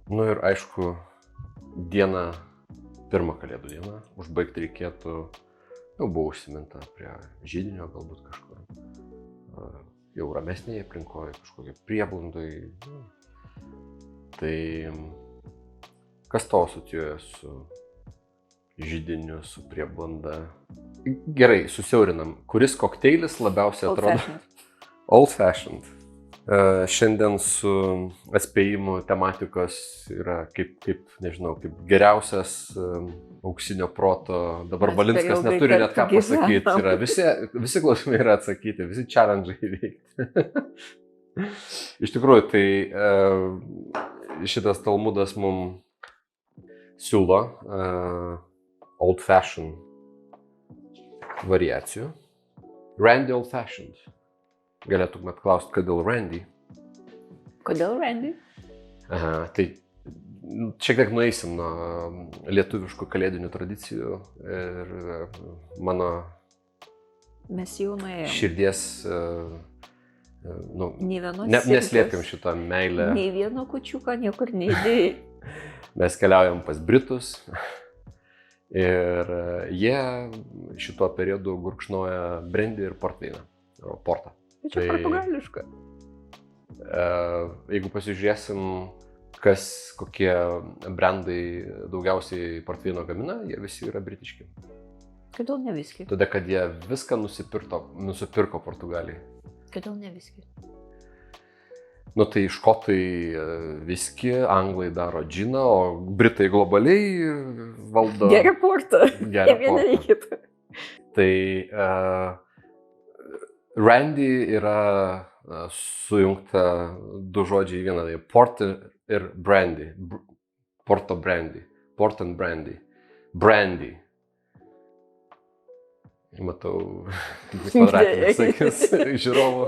Nu ir aišku, pirmą kalėdų dieną užbaigti reikėtų, jau buvo užsiminta prie židinio galbūt kažkur, jau ramesnėje aplinkoje, kažkokie prieblandai. Tai kas tau asocijuoja su židiniu, su prieblanda? Gerai, susiaurinam. Kuris kokteilis labiausiai atrodo? Old fashioned. Šiandien su atspėjimu tematikos yra kaip geriausias auksinio proto. Dabar Valinskas neturi net ką pasakyti. Yra, visi klausimai yra atsakyti, visi challenge'ai įveikti. Iš tikrųjų, tai šitas Talmudas mums siūlo old fashioned variacijų. Randy old fashioned. Galėtumėt klausti, kodėl Randy? Kodėl Randy? Aha, tai šiek tiek nueisim nuo lietuviškų kalėdinių tradicijų ir mano širdies, neslėpkim šitą meilę. Nei vieno kučiuką niekur neįdėjai. Mes keliaujam pas Britus ir jie šituo periodu gurkšnoja brandy ir portvyną, portą. Čia portugališka. Jeigu pasižiūrėsim, kokie brandai daugiausiai portvyno gamina, jie visi yra britiški. Kodėl ne viskį? Todėl, kad jie viską nusipirko Portugalijai. Kodėl ne viskį? Nu tai škotai viskį, anglai daro džiną, o britai globaliai valdo... Geria portą. Tai Randy yra sujungta du žodžiai į vieną, tai port ir brandy. Porto brandy. Port and brandy. Brandy. Matau, kvadratinis akis žiūrovų.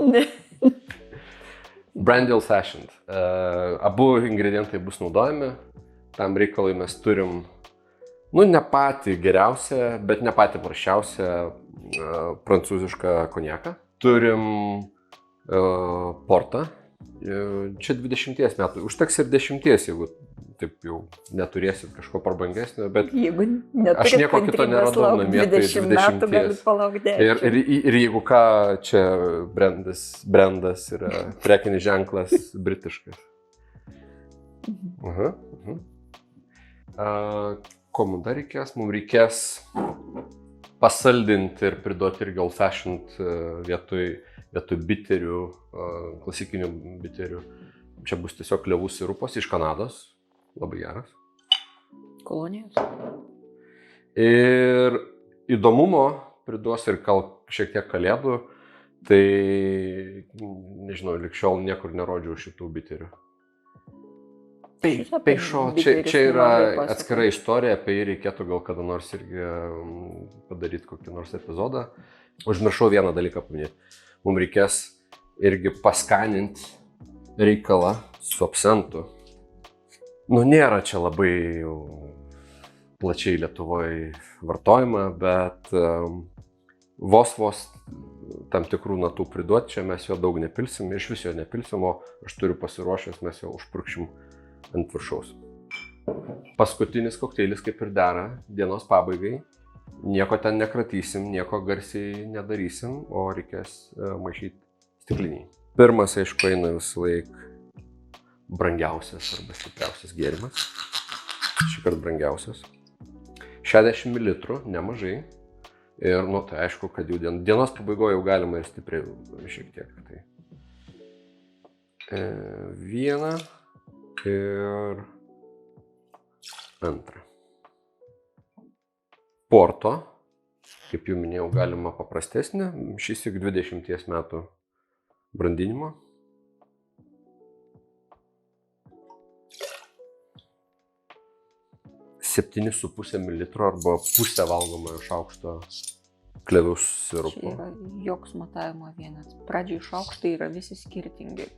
Brandy old fashioned. Abu ingredientai bus naudojami. Tam reikalui mes turim, ne patį geriausią, bet ne patį prasčiausią prancūzišką konjaką. Turim portą. Čia 20 metų. Užteks ir 10, jeigu taip jau neturėsit kažko prabangesnio, bet aš nieko kito neradau namie, tai 20. Ir jeigu ką, čia brandas yra prekinis ženklas britiškas. Ko mums dar reikės? Mums reikės pasaldinti ir priduoti irgi old fashioned vietoj biterių, klasikinių biterių. Čia bus tiesiog klevų sirupas iš Kanados. Labai geras. Kolonijos. Ir įdomumo priduos ir šiek tiek kalėdų. Tai, nežinau, lig šiol niekur nerodžiau šitų biterių. Peišo, čia yra atskira istorija, apie jį reikėtų gal kada nors irgi padaryti kokį nors epizodą. Užmiršau vieną dalyką paminėti. Mums reikės irgi paskaninti reikalą su absentu. Nėra čia labai plačiai Lietuvoje vartojama, bet vos tam tikrų natų priduoti, čia mes jo daug nepilsim, iš vis jo nepilsim, o aš turiu pasiruošęs, mes jo užpurkšim ant viršaus. Paskutinis kokteilis kaip ir dera dienos pabaigai. Nieko ten nekratysim, nieko garsiai nedarysim, o reikės maišyti stikliniai. Pirmas, aišku, eina visą laiką brangiausias arba stipriausias gėrimas. Šįkart brangiausias. 60 ml, nemažai. Ir, tai aišku, kad jau dienos pabaigoje jau galima ir stipriai šiek tiek. Tai vieną ir antrą. Porto, kaip jau minėjau, galima paprastesnė, šįsyk 20 metų brandinimo. Septyni su pusė mililitro arba pusę valgomojo šaukšto klevių sirupo. Čia yra joks matavimo vienas. Pradžiai šaukštai yra visi skirtingi.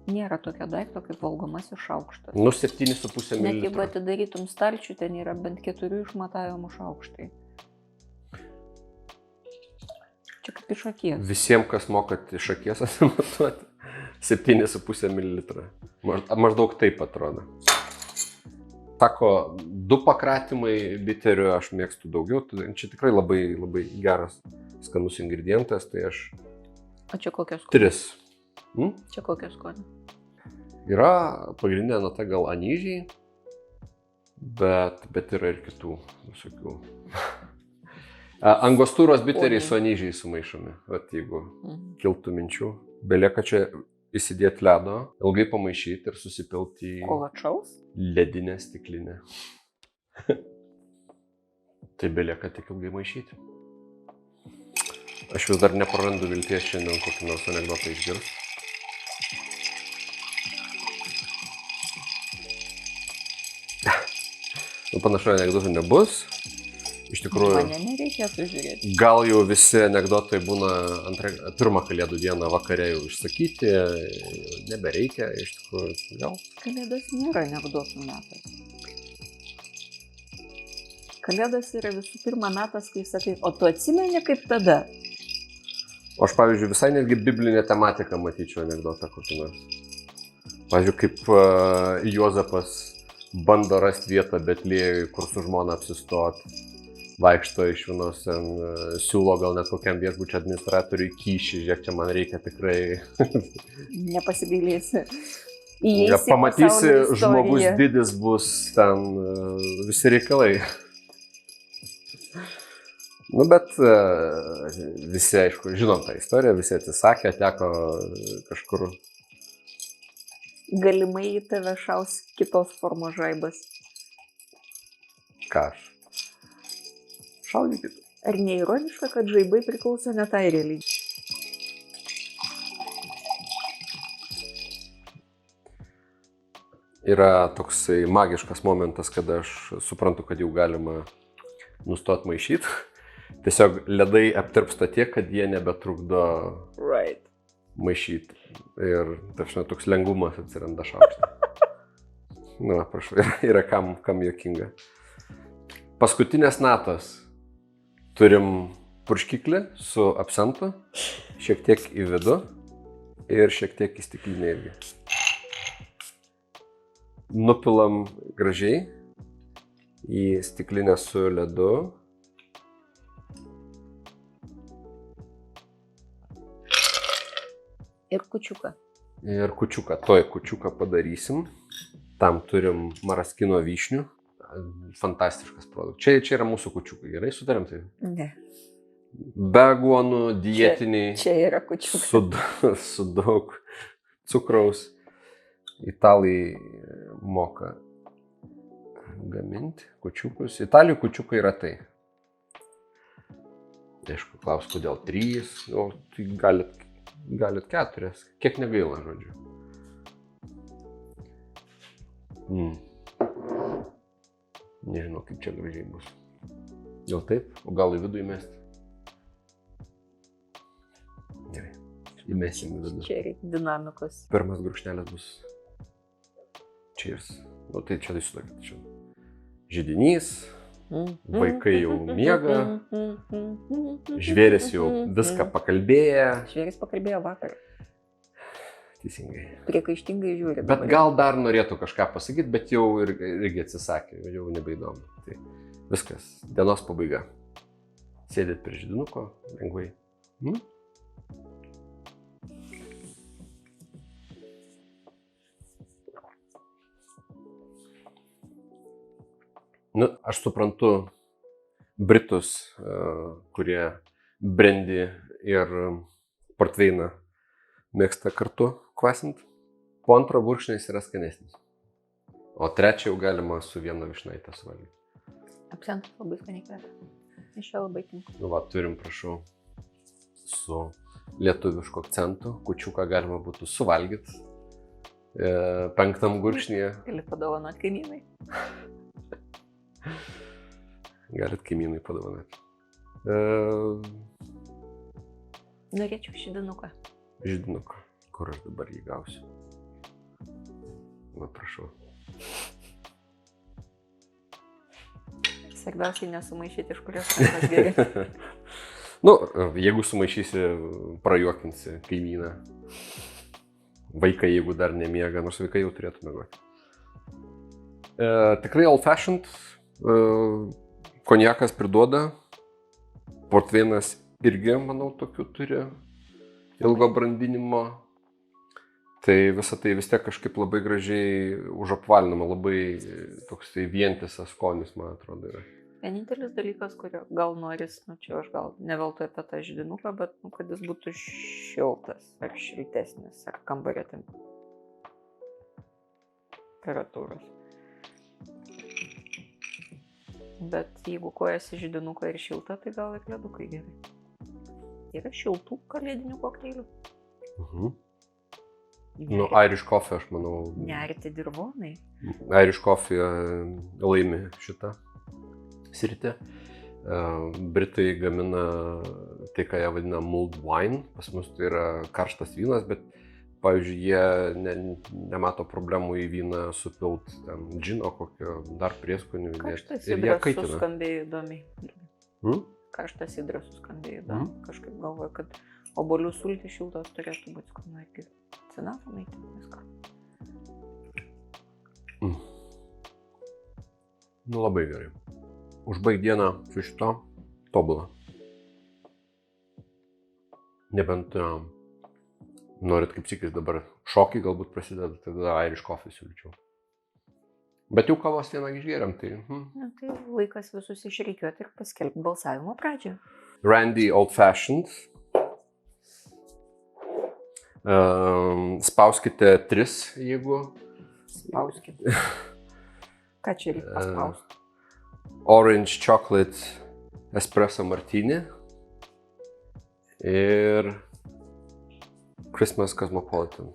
Nėra tokio daikto kaip valgomasis šaukštas. 7,5 ml. Net jeigu atidarytum stalčių, ten yra bent 4 išmatavimo šaukštai. Čia kaip iš akies. Visiems, kas mokat iš akies atsimatuoti. 7,5 ml. Maždaug taip atrodo. Sako, 2 pakratymai biterių aš mėgstu daugiau. Čia tikrai labai, labai geras, skanus ingredientas, tai aš... O čia kokios 3. Čia kokios skonio? Yra pagrindinė nata gal anyžiai, bet yra ir kitų visokių. Angostūros biteriai su anyžiai sumaišomi, vat jeigu kiltų minčių. Belieka čia įsidėti ledo, ilgai pamaišyti ir susipilti į Kolačaus? ledinę stiklinę. Tai belieka tik ilgai maišyti. Aš vis dar neprarandu vilties šiandien kokį nors anekdotą išgirsti. Panašu, anekdotų nebus. Iš tikrųjų, Mane nereikėtų žiūrėti. gal jau visi anekdotai būna pirmą kalėdų dieną vakare jau išsakyti, nebereikia, iš tikrųjų, gal. Kalėdos nėra anekdotų metas. Kalėdos yra visų pirma metas, kai sakai, o tu atsimeni kaip tada? O aš, pavyzdžiui, visai netgi biblinę tematiką matyčiau anekdotą kokį nors. Pavyzdžiui, kaip Juozapas bando rasti vietą Betlėjui, kur su žmona apsistot. Vaikšto iš vienos, siūlo gal net kokiam viešbučio administratoriui kyšį, žiūrėk, čia man reikia tikrai. Nepasigailėsi. Ja, pamatysi, žmogus didis bus ten, visi reikalai. Nu, bet visi, aišku, žinom tą istoriją, visi atsisakė, teko kažkur. Galimai į tave šaus kitos formos žaibas. Ką aš? Šaudykit. Ar neironiška, kad žaibai priklauso ne tai religijai? Yra toksai magiškas momentas, kada aš suprantu, kad jau galima nustot maišyti. Tiesiog ledai aptirpsta tiek, kad jie nebetrukdo maišyti. Ir toks lengvumas atsiranda šaukšte. Nu, prašau, yra kam juokinga. Paskutinės natos. Turim purškiklį su absentu, šiek tiek į vidų ir šiek tiek į stiklinę irgi. Nupilam gražiai į stiklinę su ledu. Ir kučiuką. Ir kučiuką. Toj kučiuką padarysim. Tam turim maraskino vyšnių. Fantastiškas produktas. Čia yra mūsų kučiukai. Gerai sutarėm tai? Ne. Be aguonų, dietiniai. Čia yra kučiukai. Su daug cukraus. Italai moka gaminti kučiukus. Italijų kučiukai yra tai. Aišku, klaus, kodėl 3, o tai galit 4. Kiek negaila, žodžiu. Nežinau, kaip čia gražiai bus. Gal taip? O gal į vidų įmesti? Gerai. Įmesim į vidų. Čia reikia dinamikos. Pirmas gurkšnelis bus. Cheers. Nu tai čia įsitokit. Židinys. Vaikai jau miega. Žvėris jau viską pakalbėję. Žvėris pakalbėjo vakar. Teisingai. Priekaištingai žiūri. Bet gal dar norėtų kažką pasakyti, bet jau irgi atsisakė, jau nebeįdomu. Tai viskas, dienos pabaiga. Sėdėt prie židinuko, lengvai. Nu, aš suprantu Britus, kurie brandy ir portveiną mėgsta kartu kvasint. Po antro gurkšnio jis yra skanesnis. O trečią jau galima su viena vyšnaite suvalgyti. Absentas labai skaniai kvepia. Iš čia labai tinka. Nu va, turim, prašau, su lietuvišku akcentu. Kučiuką galima būtų suvalgyti. 5 gurkšnyje. Gali padovanoti kaimynai. Galit kaimynai padovanoti. Norėčiau židinuką. Židinuką. Kur aš dabar jį gausiu? Va, prašau. Svarbiausiai nesumaišyti, iš kurios rankos geri. Nu, jeigu sumaišysi, prajuokinsi kaimyną. Vaikai, jeigu dar nemiega, nors vaikai jau turėtų miegoti. Tikrai old fashioned, konjakas priduoda, portveinas irgi, manau, tokių turi, ilgo brandinimo. Tai visą tai vis tiek kažkaip labai gražiai užapvalinama, labai toks tai vientisas skonis, man atrodo, yra. Vienintelis dalykas, kurio gal noris, čia aš gal ne veltui apie tą židinuką, bet kad jis būtų šiltas ar šiltesnis, ar kambario temperatūros. Bet jeigu kojasi židinuką ir šilta, tai gal ir ledukai gerai. Yra šiltų kalėdinių kokteilių. Nu, Irish Coffee, aš manau. Nerti dirvonai. Irish Coffee laimi šitą sritį. Britai gamina tai, ką jie vadina mulled wine. Pas mus tai yra karštas vynas, bet, pavyzdžiui, jie nemato problemų į vyną supilt džino kokio dar prieskonių. Karštas sidras suskambėjo įdomiai. Karštas sidras suskambėjo įdomiai. Kažkaip galvoju, kad obuolių sultys šiltos turėtų būti skanu irgi. Cinamonai, viską. Nu, labai gerai. Užbaig dieną su šito tobulą. Nebent norit kaip sikis dabar šokiai galbūt prasideda, tada Irish Coffee siūlyčiau. Bet jau kavos vieną išgėrėm, tai... Na, tai laikas visus išreikiuoti ir paskelbti balsavimo pradžią. Randy Old Fashioned. Spauskite 3, jeigu... Spauskite. Ką čia reikia paspausti? Orange Chocolate Espresso Martini ir Christmas Cosmopolitan,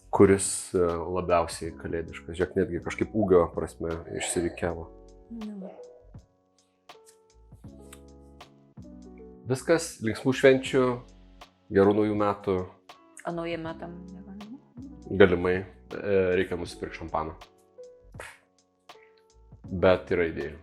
kuris labiausiai kalėdiškas. Žiūrėk, netgi kažkaip ūgio prasme išsirikiavo. Viskas, linksmų švenčių, gerų naujų metų. O naujiem metam negalima? Galimai, reikia nusipirkti šampaną. Bet yra idėjų.